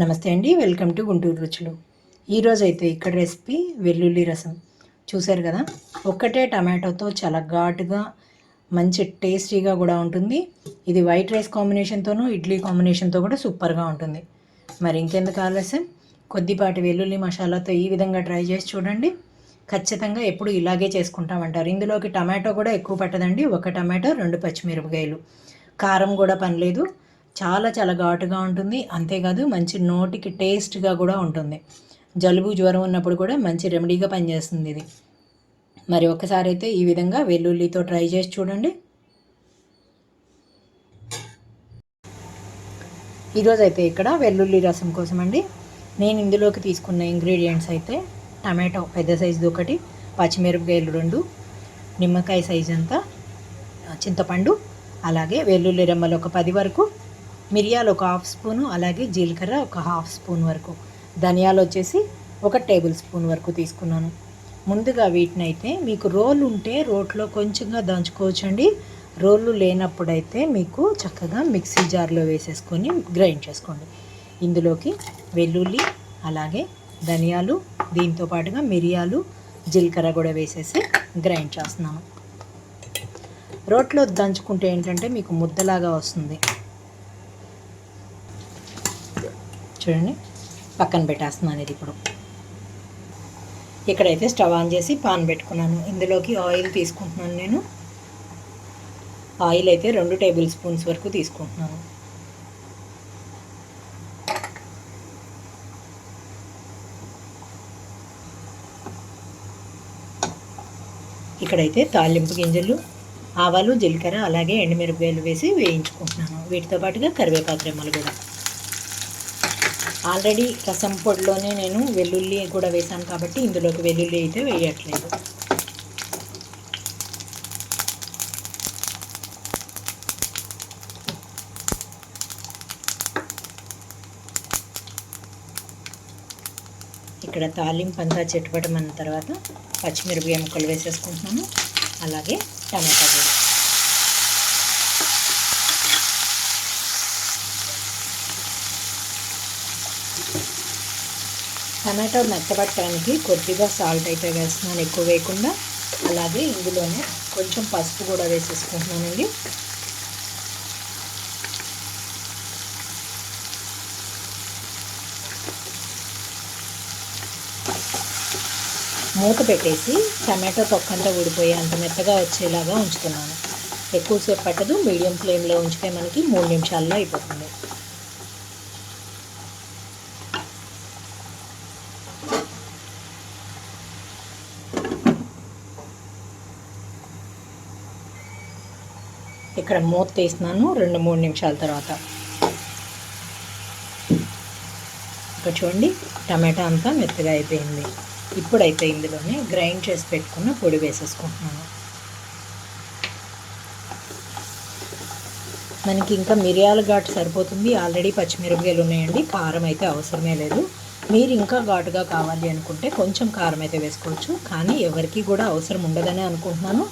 నమస్తే అండి, welcome to Guntur రుచులు. ఈరోజు అయితే ఇక్కడ రెసిపీ వెల్లుల్లి రసం. చూశారు కదా, ఒక్కటే టమాటోతో చాలా ఘాటుగా మంచి టేస్టీగా కూడా ఉంటుంది. ఇది వైట్ రైస్ కాంబినేషన్తోనూ ఇడ్లీ కాంబినేషన్తో కూడా సూపర్గా ఉంటుంది. మరి ఇంకెందుకు ఆలస్యం, కొద్దిపాటి వెల్లుల్లి మసాలాతో ఈ విధంగా ట్రై చేసి చూడండి. ఖచ్చితంగా ఎప్పుడు ఇలాగే చేసుకుంటామంటారు. ఇందులోకి టమాటో కూడా ఎక్కువ పట్టదండి, ఒక టమాటో 2 పచ్చిమిరపకాయలు. కారం కూడా పనిలేదు. చాలా చాలా ఘాటుగా ఉంటుంది. అంతేకాదు మంచి నోటికి టేస్ట్గా కూడా ఉంటుంది. జలుబు జ్వరం ఉన్నప్పుడు కూడా మంచి రెమెడీగా పనిచేస్తుంది ఇది. మరి ఒకసారి అయితే ఈ విధంగా వెల్లుల్లితో ట్రై చేసి చూడండి. ఈరోజు అయితే ఇక్కడ వెల్లుల్లి రసం కోసం అండి నేను ఇందులోకి తీసుకున్న ఇంగ్రీడియంట్స్ అయితే టమాటో పెద్ద సైజుది ఒకటి, పచ్చిమిరపకాయలు 2, నిమ్మకాయ సైజు అంతా చింతపండు, అలాగే వెల్లుల్లి రెమ్మలు ఒక 10 వరకు, మిరియాలు ఒక 1/2 స్పూను, అలాగే జీలకర్ర ఒక 1/2 స్పూన్ వరకు, ధనియాలు వచ్చేసి 1 టేబుల్ స్పూన్ వరకు తీసుకున్నాను. ముందుగా వీటిని అయితే మీకు రోలు ఉంటే రోట్లో కొంచెంగా దంచుకోవచ్చండి. రోళ్ళు లేనప్పుడైతే మీకు చక్కగా మిక్సీ జార్లో వేసేసుకొని గ్రైండ్ చేసుకోండి. ఇందులోకి వెల్లుల్లి, అలాగే ధనియాలు, దీంతో పాటుగా మిరియాలు, జీలకర్ర కూడా వేసేసి గ్రైండ్ చేస్తున్నాను. రోట్లో దంచుకుంటే ఏంటంటే మీకు ముద్దలాగా వస్తుంది. చూడండి, పక్కన పెట్టేస్తున్నాను ఇది. ఇప్పుడు ఇక్కడైతే స్టవ్ ఆన్ చేసి పాన్ పెట్టుకున్నాను. ఇందులోకి ఆయిల్ తీసుకుంటున్నాను. నేను ఆయిల్ అయితే 2 టేబుల్ స్పూన్స్ వరకు తీసుకుంటున్నాను. ఇక్కడైతే తాలింపు గింజలు, ఆవాలు, జీలకర్ర, అలాగే ఎండుమిరపకాయలు వేసి వేయించుకుంటున్నాను. వీటితో పాటుగా కరివేపాకు రెమ్మలు కూడా. ఆల్రెడీ రసం పొడిలోనే నేను వెల్లుల్లి కూడా వేసాను కాబట్టి ఇందులోకి వెల్లుల్లి అయితే వేయట్లేదు. ఇక్కడ తాలింపు అంతా చిటపటమన్న తర్వాత పచ్చిమిరపకాయ ముక్కలు వేసేసుకుంటున్నాను, అలాగే టమాటా కూడా. టమాటో మెత్తపట్టడానికి కొద్దిగా సాల్ట్ అయితే వేస్తున్నాను, ఎక్కువ వేయకుండా. అలాగే ఇందులోనే కొంచెం పసుపు కూడా వేసేసుకుంటున్నానండి. మూత పెట్టేసి టమాటో తొక్కంతా ఊడిపోయి అంత మెత్తగా వచ్చేలాగా ఉంచుతున్నాను. ఎక్కువసేపు పట్టదు, మీడియం ఫ్లేమ్లో ఉంచితే మనకి 3 నిమిషాల్లో అయిపోతుంది. ఇక్కడ మూత తీస్తున్నాను 2-3 నిమిషాల తర్వాత. ఇక్కడ చూడండి, టమాటా అంతా మెత్తగా అయిపోయింది. ఇప్పుడైతే ఇందులోనే గ్రైండ్ చేసి పెట్టుకున్న పొడి వేసేసుకుంటున్నాను. మనకి ఇంకా మిరియాల ఘాటు సరిపోతుంది, ఆల్రెడీ పచ్చిమిరపకాయలు ఉన్నాయండి. కారం అయితే అవసరమే లేదు. మీరు ఇంకా ఘాటుగా కావాలి అనుకుంటే కొంచెం కారం అయితే వేసుకోవచ్చు, కానీ ఎవరికి కూడా అవసరం ఉండదని అనుకుంటున్నాను.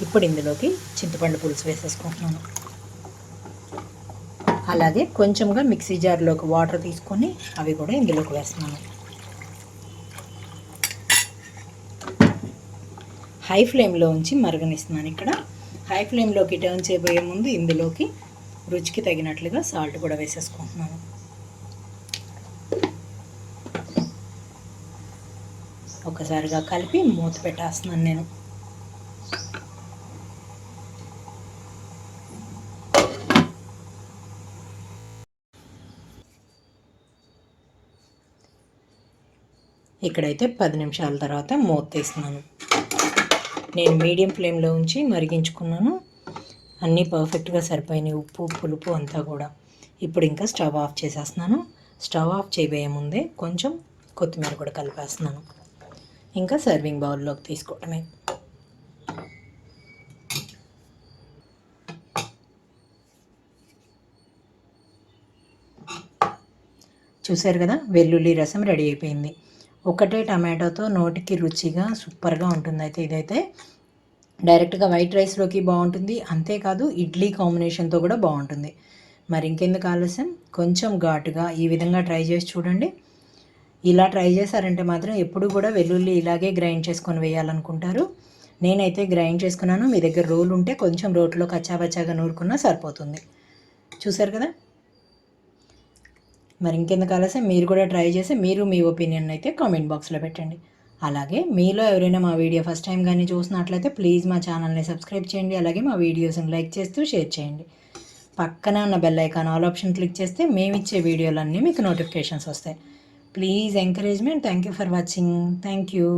ఇప్పుడు ఇందులోకి చింతపండు పులుసు వేసేసుకుంటున్నాను. అలాగే కొంచెంగా మిక్సీ జార్లోకి వాటర్ తీసుకొని అవి కూడా ఇందులోకి వేస్తున్నాను. హై ఫ్లేమ్లో ఉంచి మరగనిస్తున్నాను. ఇక్కడ హై ఫ్లేమ్లోకి టర్న్ చేయబోయే ముందు ఇందులోకి రుచికి తగినట్లుగా సాల్ట్ కూడా వేసేసుకుంటున్నాను. ఒకసారిగా కలిపి మూత పెట్టేస్తున్నాను నేను. ఇక్కడైతే 10 నిమిషాల తర్వాత మూత తీస్తున్నాను. నేను మీడియం ఫ్లేమ్లో ఉంచి మరిగించుకున్నాను. అన్నీ పర్ఫెక్ట్గా సరిపోయినాయి, ఉప్పు పులుపు అంతా కూడా. ఇప్పుడు ఇంకా స్టవ్ ఆఫ్ చేసేస్తున్నాను. స్టవ్ ఆఫ్ చేయబోయే ముందే కొంచెం కొత్తిమీర కూడా కలిపేస్తున్నాను. ఇంకా సర్వింగ్ బౌల్లోకి తీసుకోవడమే. చూశారు కదా, వెల్లుల్లి రసం రెడీ అయిపోయింది. ఒకటే టమాటోతో నోటికి రుచిగా సూపర్గా ఉంటుంది. అయితే ఇదైతే డైరెక్ట్గా వైట్ రైస్లోకి బాగుంటుంది, అంతేకాదు ఇడ్లీ కాంబినేషన్తో కూడా బాగుంటుంది. మరి ఇంకెందుకు ఆలస్యం, కొంచెం ఘాటుగా ఈ విధంగా ట్రై చేసి చూడండి. ఇలా ట్రై చేశారంటే మాత్రం ఎప్పుడు కూడా వెల్లుల్లి ఇలాగే గ్రైండ్ చేసుకొని వేయాలనుకుంటారు. నేనైతే గ్రైండ్ చేసుకున్నాను. మీ దగ్గర రోలు ఉంటే కొంచెం రోట్లో కచ్చాబచ్చాగా నూరుకున్నా సరిపోతుంది. చూసారు కదా. మరి ఇంకెందుకు ఆలస్యం, మీరు కూడా ట్రై చేసి మీరు మీ ఒపీనియన్ అయితే కామెంట్ బాక్స్లో పెట్టండి. అలాగే మీలో ఎవరైనా మా వీడియో ఫస్ట్ టైం కానీ చూసినట్లయితే ప్లీజ్ మా ఛానల్ని సబ్స్క్రైబ్ చేయండి. అలాగే మా వీడియోస్ని లైక్ చేస్తూ షేర్ చేయండి. పక్కన ఉన్న bell icon all option click చేస్తే మేమిచ్చే వీడియోలన్నీ మీకు నోటిఫికేషన్స్ వస్తాయి. Please encouragement. Thank you for watching. Thank you.